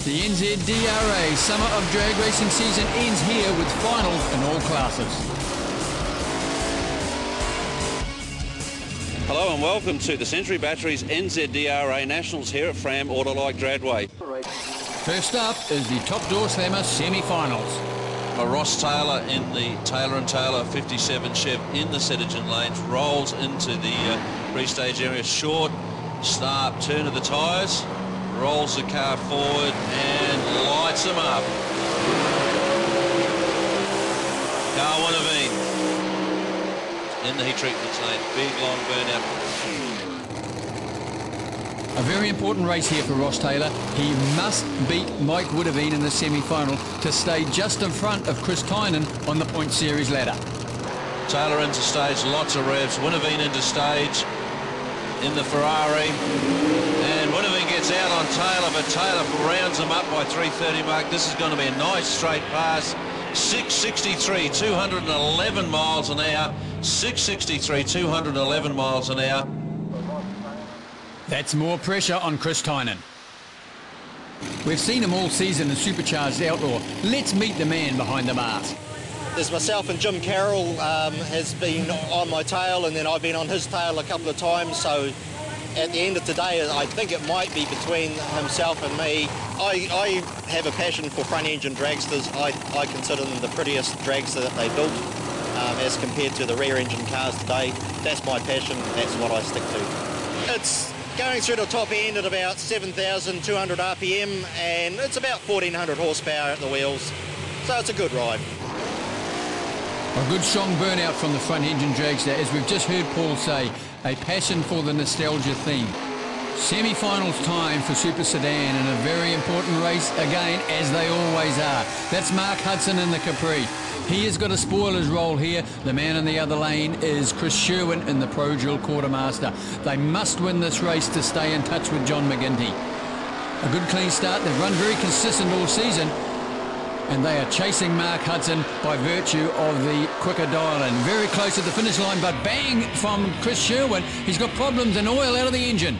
The NZDRA Summer of Drag Racing season ends here with finals in all classes. Hello and welcome to the Century Batteries NZDRA Nationals here at Fram Autolike Dradway. First up is the Top Door Slammer semi-finals. Ross Taylor in the Taylor & Taylor 57 Chev in the Cetigen lanes rolls into the pre-stage area. Short start, turn of the tyres, rolls the car forward and lights them up. Carl Winneveen in the heat treatment lane, big long burnout. A very important race here for Ross Taylor. He must beat Mike Winneveen in the semi-final to stay just in front of Chris Tynan on the point series ladder. Taylor into stage, lots of revs. Winneveen into stage in the Ferrari, and Winneveen gets out on Taylor, but Taylor rounds him up by 3:30 mark. This is going to be a nice straight pass. 663, 211 miles an hour. 663, 211 miles an hour. That's more pressure on Chris Tynan. We've seen him all season in Supercharged Outlaw. Let's meet the man behind the mask. There's myself and Jim Carroll has been on my tail, and then I've been on his tail a couple of times, so at the end of today I think it might be between himself and me. I have a passion for front engine dragsters. I consider them the prettiest dragster that they built as compared to the rear engine cars today. That's my passion, that's what I stick to. It's going through the top end at about 7,200 RPM, and it's about 1,400 horsepower at the wheels, so it's a good ride. A good strong burnout from the front engine dragster, as we've just heard Paul say, a passion for the nostalgia theme. Semi-finals time for Super Sedan in a very important race again, as they always are. That's Mark Hudson in the Capri. He has got a spoiler's role here. The man in the other lane is Chris Sherwin in the Pro Drill Quartermaster. They must win this race to stay in touch with John McGinty. A good clean start. They've run very consistent all season, and they are chasing Mark Hudson by virtue of the quicker dial-in. Very close at the finish line, but bang from Chris Sherwin. He's got problems and oil out of the engine.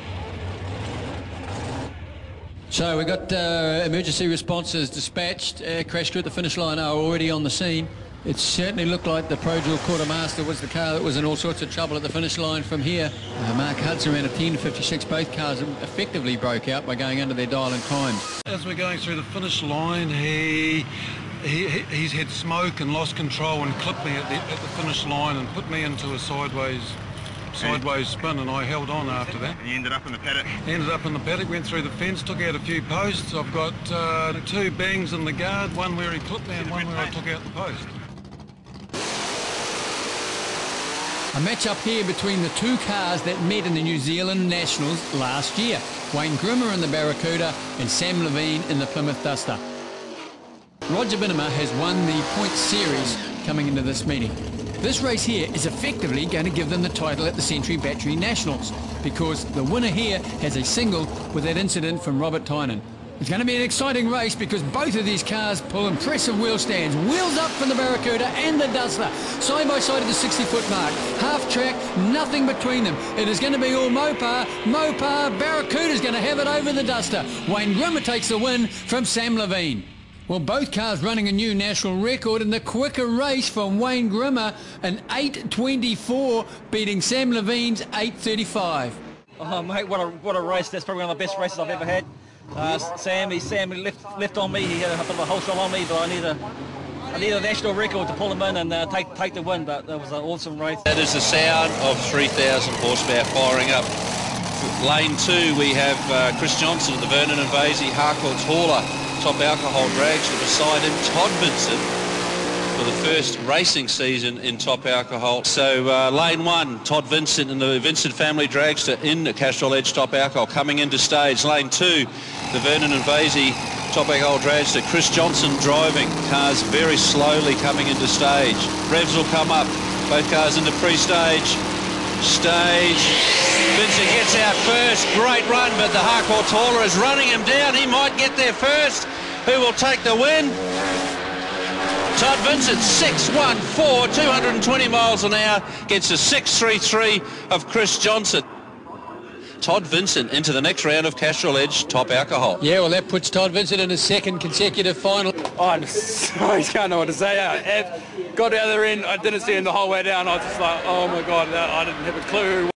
So we got emergency responses dispatched. Crash crew at the finish line are already on the scene. It certainly looked like the Pro Drill Quartermaster was the car that was in all sorts of trouble at the finish line from here. Mark Hudson ran a 10.56. Both cars effectively broke out by going under their dial and climbs. As we're going through the finish line, he's had smoke and lost control and clipped me at the finish line and put me into a sideways spin, and I held on after that. And you ended up in the paddock? Ended up in the paddock, went through the fence, took out a few posts. I've got 2 bangs in the guard, one where he clipped me and one where I took out the post. A match up here between the two cars that met in the New Zealand Nationals last year. Wayne Grimmer in the Barracuda and Sam Levine in the Plymouth Duster. Roger Binema has won the point series coming into this meeting. This race here is effectively going to give them the title at the Century Battery Nationals, because the winner here has a single with that incident from Robert Tynan. It's going to be an exciting race because both of these cars pull impressive wheel stands. Wheels up for the Barracuda and the Duster. Side by side at the 60-foot mark. Half track, nothing between them. It is going to be all Mopar. Barracuda's going to have it over the Duster. Wayne Grimmer takes the win from Sam Levine. Well, both cars running a new national record in the quicker race from Wayne Grimmer, an 8:24, beating Sam Levine's 8:35. Oh, mate, what a race. That's probably one of the best races I've ever had. Sam left on me. He had a bit of a whole shot on me, but I need a national record to pull him in and take the win, but that was an awesome race. That is the sound of 3,000 horsepower firing up. Lane 2, we have Chris Johnson at the Vernon and Vasey Harcourt's hauler. Top alcohol dragster beside him, Todd Vincent, for the first racing season in top alcohol. So lane 1, Todd Vincent and the Vincent family dragster in the Castrol Edge top alcohol coming into stage. Lane 2, the Vernon and Vasey top alcohol dragster, Chris Johnson driving. Cars very slowly coming into stage. Revs will come up, both cars into pre-stage. Vincent gets out first, great run, but the Harcourt hauler is running him down. He might get there first. Who will take the win? Todd Vincent, 6.14, 220 miles an hour, gets a 6.33 of Chris Johnson. Todd Vincent into the next round of Castrol Edge Top Alcohol. Yeah, well, that puts Todd Vincent in his second consecutive final. I can't know what to say. Got to the other end, I didn't see him the whole way down. I was just like, oh my God, I didn't have a clue.